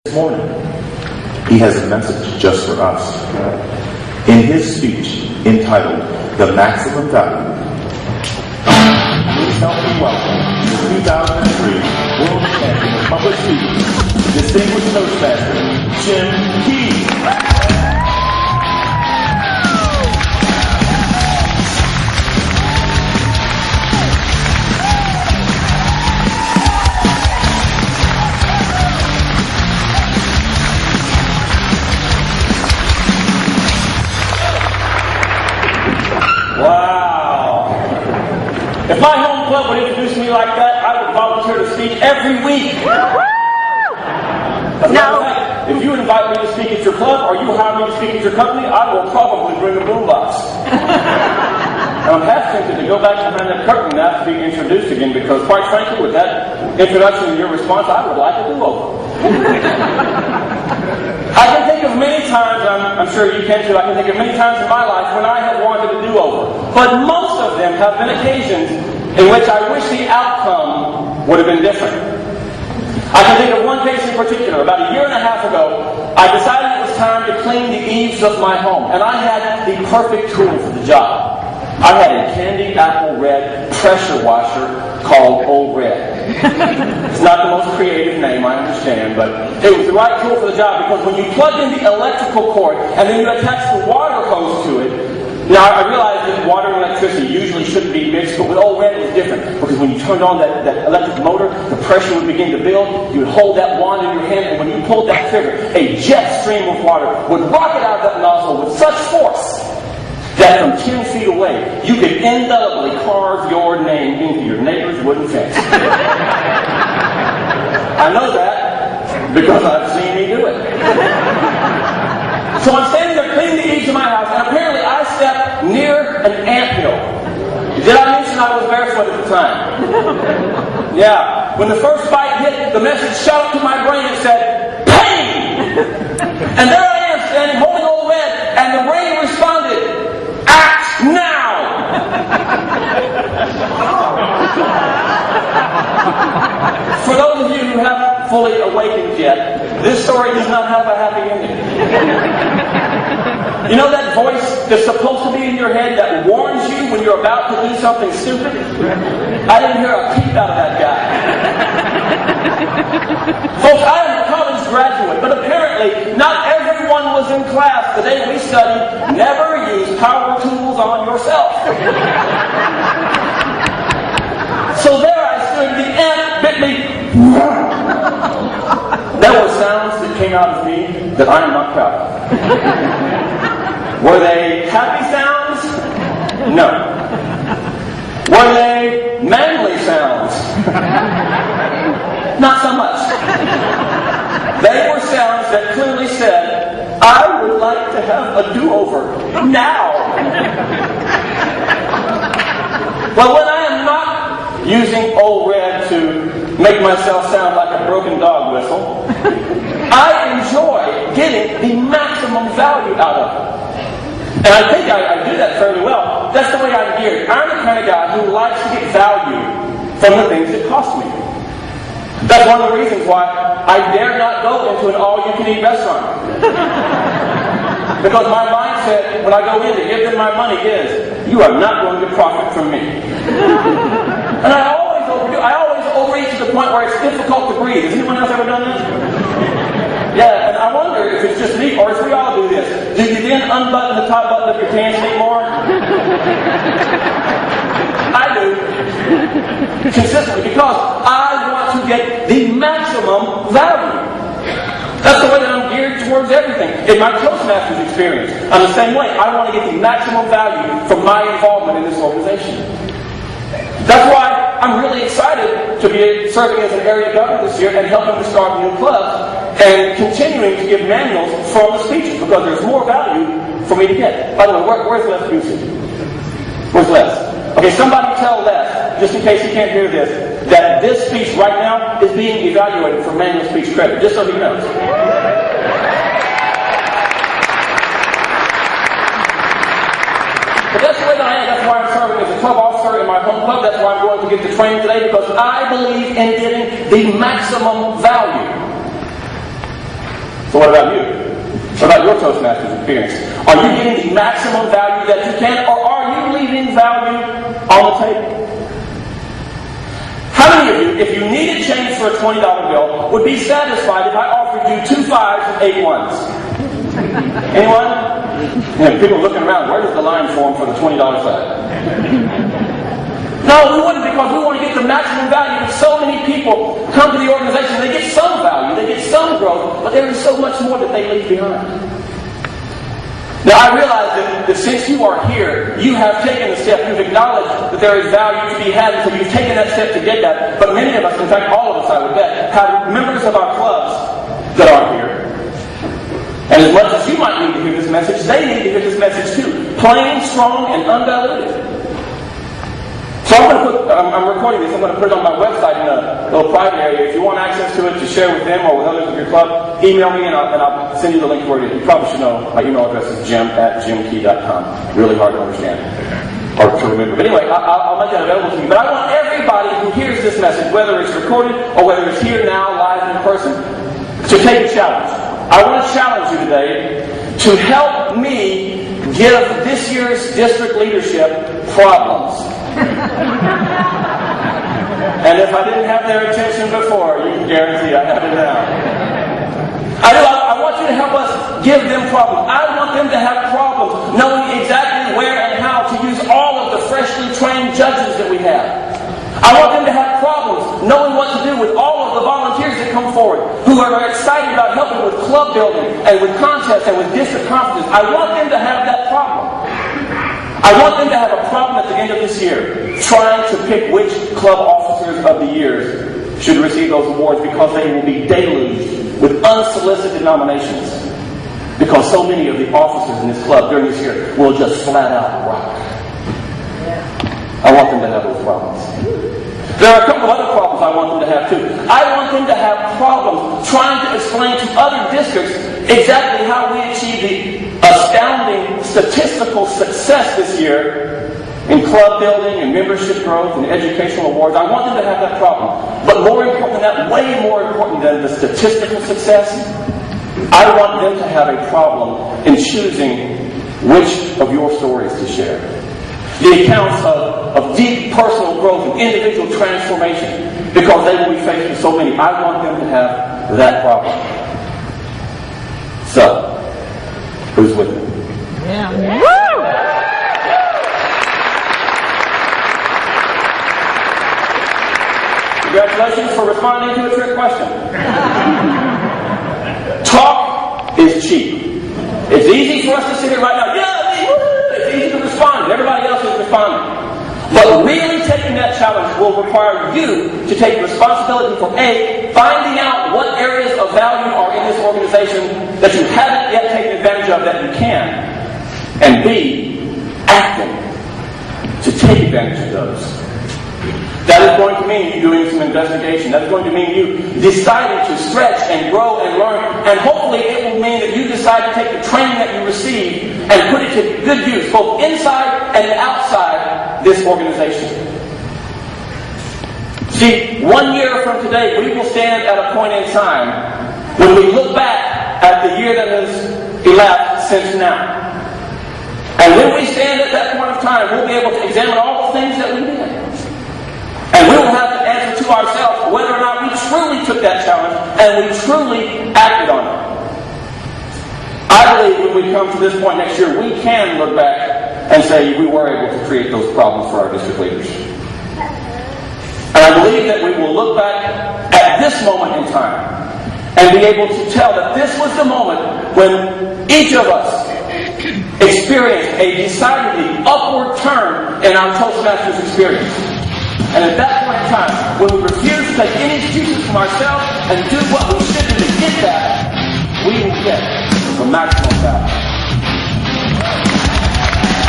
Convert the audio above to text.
This morning, he has a message just for us. In his speech entitled, The Maximum Value, please help me welcome the 2003 World Champion of Public Speaking, Distinguished Toastmaster, Jim Key. If my home club would introduce me like that, I would volunteer to speak every week. No. If you invite me to speak at your club, or you hire me to speak at your company, I will probably bring a boombox. And I'm half tempted to go back behind that curtain and have to be introduced again, because quite frankly, with that introduction and your response, I would like a do-over. I can think of many times, I'm sure you can too, I can think of many times in my life when I have wanted a do-over. But most of them have been occasions in which I wish the outcome would have been different. I can think of one case in particular. About a year and a half ago, I decided it was time to clean the eaves of my home, and I had the perfect tool for the job. I had a candy apple red pressure washer called Old Red. It's not the most creative name, I understand, but it was the right tool for the job, because when you plug in the electrical cord and then you attach the water hose to it, now I realize that water and electricity usually shouldn't be mixed, but with Old Red it was different, because when you turned on that electric motor, the pressure would begin to build. You would hold that wand in your hand, and when you pulled that trigger, a jet stream of water would rocket out of that nozzle with such force that from 10 feet away, you could indelibly carve your name into your neighbor's wooden fence. I know that because I've seen me do it. So I'm standing there cleaning the eaves of my house, and apparently I stepped near an anthill. Did I mention I was barefoot at the time? Yeah. When the first bite hit, the message shot up to my brain and said, pain! And there I am standing holding Old Red, and the brain responded, act now! For those of you who haven't fully awakened yet, this story does not have a happy ending. You know that voice that's supposed to be in your head that warns you when you're about to do something stupid? I didn't hear a peep out of that guy. Folks, I am a college graduate, but apparently not everyone was in class the day we studied never use power tools on yourself. So there I stood, the ant bit me. There were sounds that came out of me that I am not proud of. Were they happy sounds? No. Were they manly sounds? Not so much. They were sounds that clearly said, I would like to have a do-over now. Well, when I am not using Old Red to make myself sound like a broken dog whistle, I enjoy getting the maximum value out of it. And I think I do that fairly well. That's the way I'm geared. I'm the kind of guy who likes to get value from the things that cost me. That's one of the reasons why I dare not go into an all-you-can-eat restaurant. Because my mindset when I go in to give them my money is, you are not going to profit from me. And I always overeat to the point where it's difficult to breathe. Has anyone else ever done this? Yeah, and I wonder if it's just me, or if we all do this. Do you then unbutton the top button of your pants anymore? I do. Consistently, because I want to get the maximum value. That's the way that I'm geared towards everything. In my Toastmasters experience, I'm the same way. I want to get the maximum value from my involvement in this organization. That's why I'm really excited to be serving as an area governor this year and helping to start new clubs and continuing to give manuals from the speeches, because there's more value for me to get. By the way, where's Les Busey? Where's Les? Okay, somebody tell Les, just in case he can't hear this, that this speech right now is being evaluated for manual speech credit, just so he knows. But that's the way that I am. That's why I'm serving as a club officer in my home club. That's why I'm going to get the training today, because I believe in getting the maximum value. So what about you? What about your Toastmasters experience? Are you getting the maximum value that you can, or are you leaving value on the table? How many of you, if you needed change for a $20 bill, would be satisfied if I offered you 2 5s and 8 1s? Anyone? People looking around, where does the line form for the $20 side? No, we wouldn't, because we want to get the maximum value. So many people come to the organization, they get some value, they get some growth, but there is so much more that they leave behind. Now, I realize that since you are here, you have taken the step, you've acknowledged that there is value to be had, and so you've taken that step to get that. But many of us, in fact all of us I would bet, have members of our clubs that are here. And as much as you might need to hear this message, they need to hear this message too. Plain, strong, and undiluted. So I'm recording this. I'm going to put it on my website in a little private area. If you want access to it to share with them or with others of your club, email me and I'll send you the link where it is. You probably should know my email address is jim@jimkey.com. Really hard to understand or to remember. But anyway, I'll make that available to you. But I want everybody who hears this message, whether it's recorded or whether it's here now, live in person, to take a challenge. I want to challenge you today to help me give this year's district leadership problems. And if I didn't have their attention before, you can guarantee I have it now. I want you to help us give them problems. I want them to have problems knowing exactly where and how to use all of the freshly trained judges that we have. I want them to have problems knowing what to do with all of the volunteers that come forward who are excited about helping with club building and with contests and with district conferences. I want them to have that problem. I want them to have a problem at the end of this year trying to pick which club officers of the year should receive those awards, because they will be deluged with unsolicited nominations, because so many of the officers in this club during this year will just flat out rock. I want them to have those problems. There are a couple of other problems I want them to have too. I want them to have problems trying to explain to other districts exactly how we achieve the astounding statistical success this year in club building and membership growth and educational awards. I want them to have that problem. But more important than that, way more important than the statistical success, I want them to have a problem in choosing which of your stories to share. The accounts of deep personal growth and individual transformation, because they will be faced with so many. I want them to have that problem. So, who's with me? Yeah. Woo! Congratulations for responding to a trick question. Talk is cheap. It's easy for us to sit here right now. Yeah, it's easy to respond. Everybody else is responding. But really taking that challenge will require you to take responsibility for A, finding out what areas of value are in this organization that you haven't yet taken advantage of that you can, and B, acting to take advantage of those. That is going to mean you doing some investigation. That's going to mean you deciding to stretch and grow and learn. And hopefully it will mean that you decide to take the training that you receive and put it to good use, both inside and outside this organization. See, 1 year from today, we will stand at a point in time when we look back at the year that has elapsed since now. And when we stand at that point of time, we'll be able to examine all the things that we did. And we will have to answer to ourselves whether or not we truly took that challenge and we truly acted on it. I believe when we come to this point next year, we can look back and say we were able to create those problems for our district leaders. And I believe that we will look back at this moment in time and be able to tell that this was the moment when each of us experienced a decidedly upward turn in our Toastmasters experience. And at that point in time, when we refuse to take any excuses from ourselves and do what we should do to get that, we will get the maximum value.